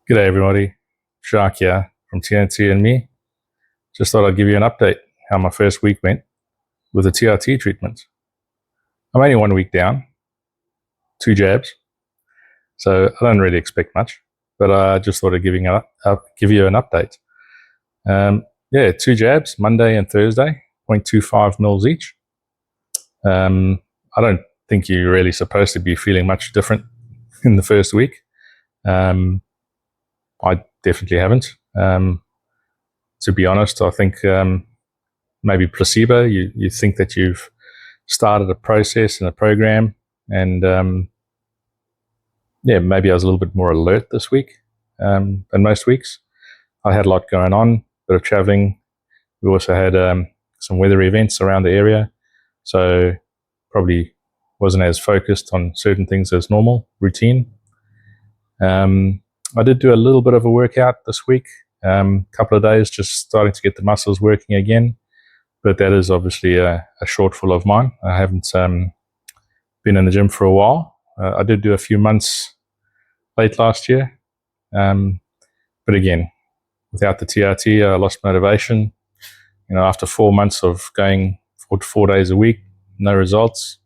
G'day everybody, Shark here from TNT and me. Just thought I'd give you an update how my first week went with the TRT treatment. I'm only 1 week down, 2 jabs, so I don't really expect much, but I just thought I'd give you an update. 2 jabs, Monday and Thursday, 0.25 mils each. I don't think you're really supposed to be feeling much different in the first week. I definitely haven't. To be honest, I think maybe placebo. You think that you've started a process and a program, and maybe I was a little bit more alert this week than most weeks. I had a lot going on, a bit of traveling. We also had some weather events around the area, so probably wasn't as focused on certain things as normal, routine. I did do a little bit of a workout this week, couple of days, just starting to get the muscles working again. But that is obviously a shortfall of mine. I haven't been in the gym for a while. I did do a few months late last year. But again, without the TRT, I lost motivation. After 4 months of going 4 days a week, no results,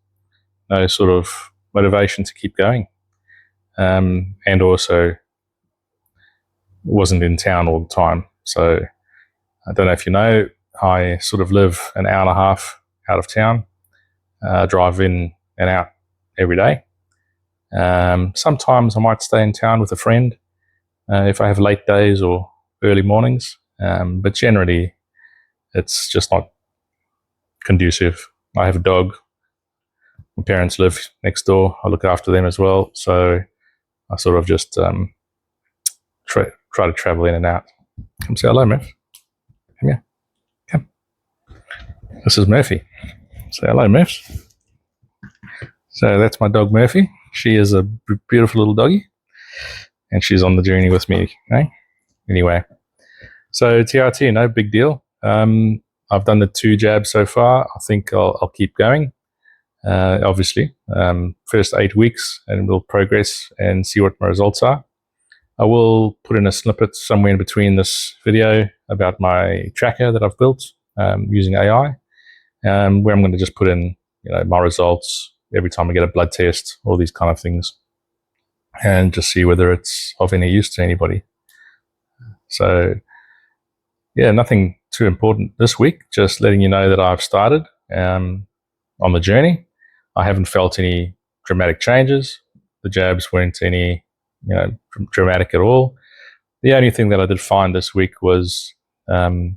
no sort of motivation to keep going. And also wasn't in town all the time. So I don't know if you know, I sort of live an hour and a half out of town, drive in and out every day. Sometimes I might stay in town with a friend if I have late days or early mornings, but generally it's just not conducive. I have a dog. My parents live next door. I look after them as well. So I sort of just try to travel in and out. Come say hello, Murph. Come here. Come. This is Murphy. Say hello, Murph. So that's my dog, Murphy. She is a beautiful little doggy, and she's on the journey with me. Eh? Anyway, so TRT, no big deal. I've done the 2 jabs so far. I think I'll keep going. Obviously, first 8 weeks, and we'll progress and see what my results are. I will put in a snippet somewhere in between this video about my tracker that I've built using AI, where I'm going to just put in my results every time I get a blood test, all these kind of things, and just see whether it's of any use to anybody. So, nothing too important this week, just letting you know that I've started on the journey. I haven't felt any dramatic changes. The jabs weren't any dramatic at all. The only thing that I did find this week was I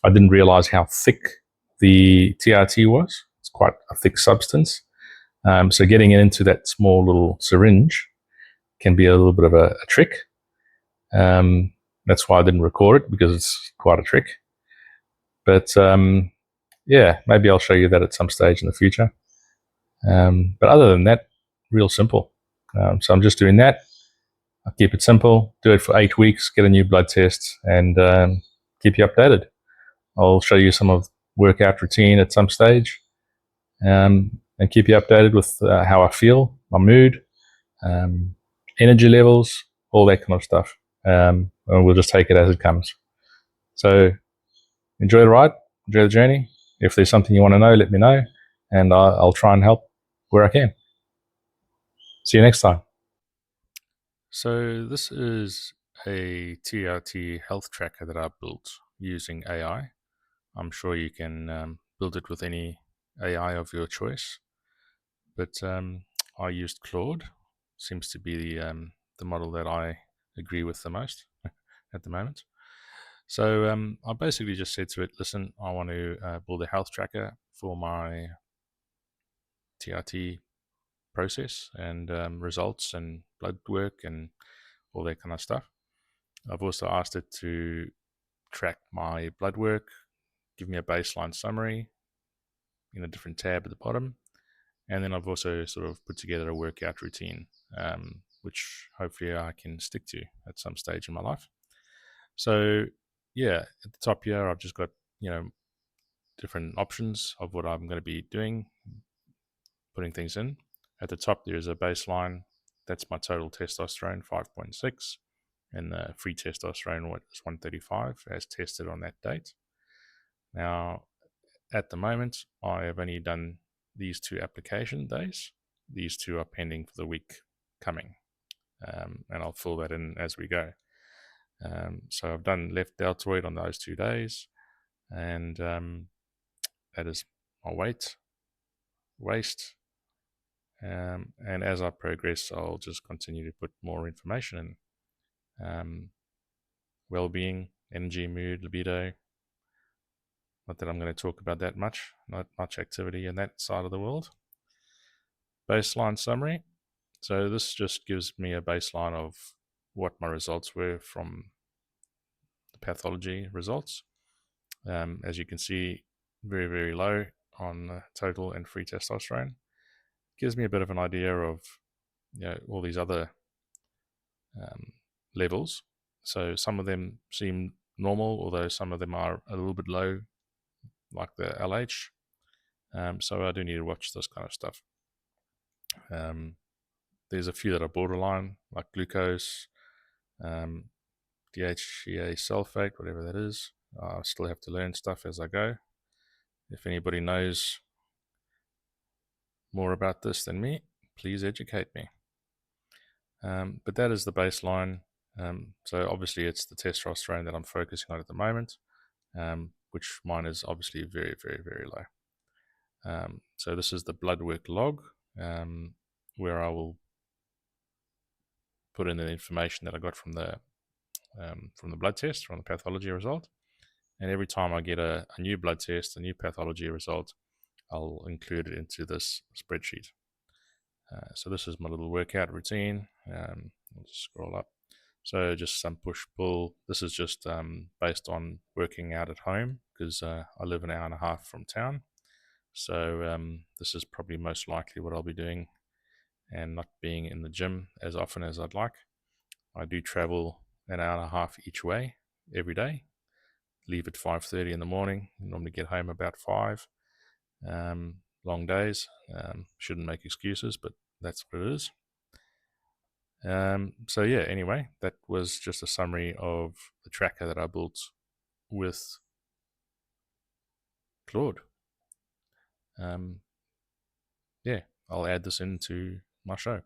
didn't realize how thick the TRT was. It's quite a thick substance. So getting it into that small little syringe can be a little bit of a trick. That's why I didn't record it, because it's quite a trick. But maybe I'll show you that at some stage in the future. But other than that, real simple. So I'm just doing that. I'll keep it simple, do it for 8 weeks, get a new blood test, and keep you updated. I'll show you some of the workout routine at some stage, and keep you updated with how I feel, my mood, energy levels, all that kind of stuff. And we'll just take it as it comes. So enjoy the ride, enjoy the journey. If there's something you want to know, let me know, and I'll try and help where I can. See you next time. So this is a TRT health tracker that I built using AI. I'm sure you can build it with any AI of your choice, but I used Claude. Seems to be the model that I agree with the most at the moment. So I basically just said to it, listen, I want to build a health tracker for my TRT process and results and blood work and all that kind of stuff. I've also asked it to track my blood work, give me a baseline summary in a different tab at the bottom, and then I've also sort of put together a workout routine, which hopefully I can stick to at some stage in my life. So at the top here, I've just got different options of what I'm going to be doing, putting things in. At the top, there's a baseline. That's my total testosterone, 5.6. and the free testosterone was 135 as tested on that date. Now, at the moment, I have only done these 2 application days. These 2 are pending for the week coming, and I'll fill that in as we go. So I've done left deltoid on those 2 days, and that is my weight, waist, and as I progress, I'll just continue to put more information in. Well-being, energy, mood, libido. Not that I'm going to talk about that much. Not much activity in that side of the world. Baseline summary. So this just gives me a baseline of what my results were from the pathology results. As you can see, very, very low on total and free testosterone. Gives me a bit of an idea of all these other levels. So some of them seem normal, although some of them are a little bit low, like the LH. So I do need to watch this kind of stuff. There's a few that are borderline, like glucose, DHEA sulfate, whatever that is. I still have to learn stuff as I go. If anybody knows more about this than me, please educate me. But that is the baseline. So obviously it's the testosterone that I'm focusing on at the moment, which mine is obviously very, very, very low. So this is the blood work log, where I will put in the information that I got from the blood test, from the pathology result. And every time I get a new blood test, a new pathology result, I'll include it into this spreadsheet. So this is my little workout routine. I'll just scroll up. So just some push-pull. This is just based on working out at home because I live an hour and a half from town. So this is probably most likely what I'll be doing and not being in the gym as often as I'd like. I do travel an hour and a half each way every day. Leave at 5:30 in the morning. Normally get home about 5. Long days. Shouldn't make excuses, but that's what it is. So yeah, anyway, that was just a summary of the tracker that I built with Claude. Yeah, I'll add this into my show.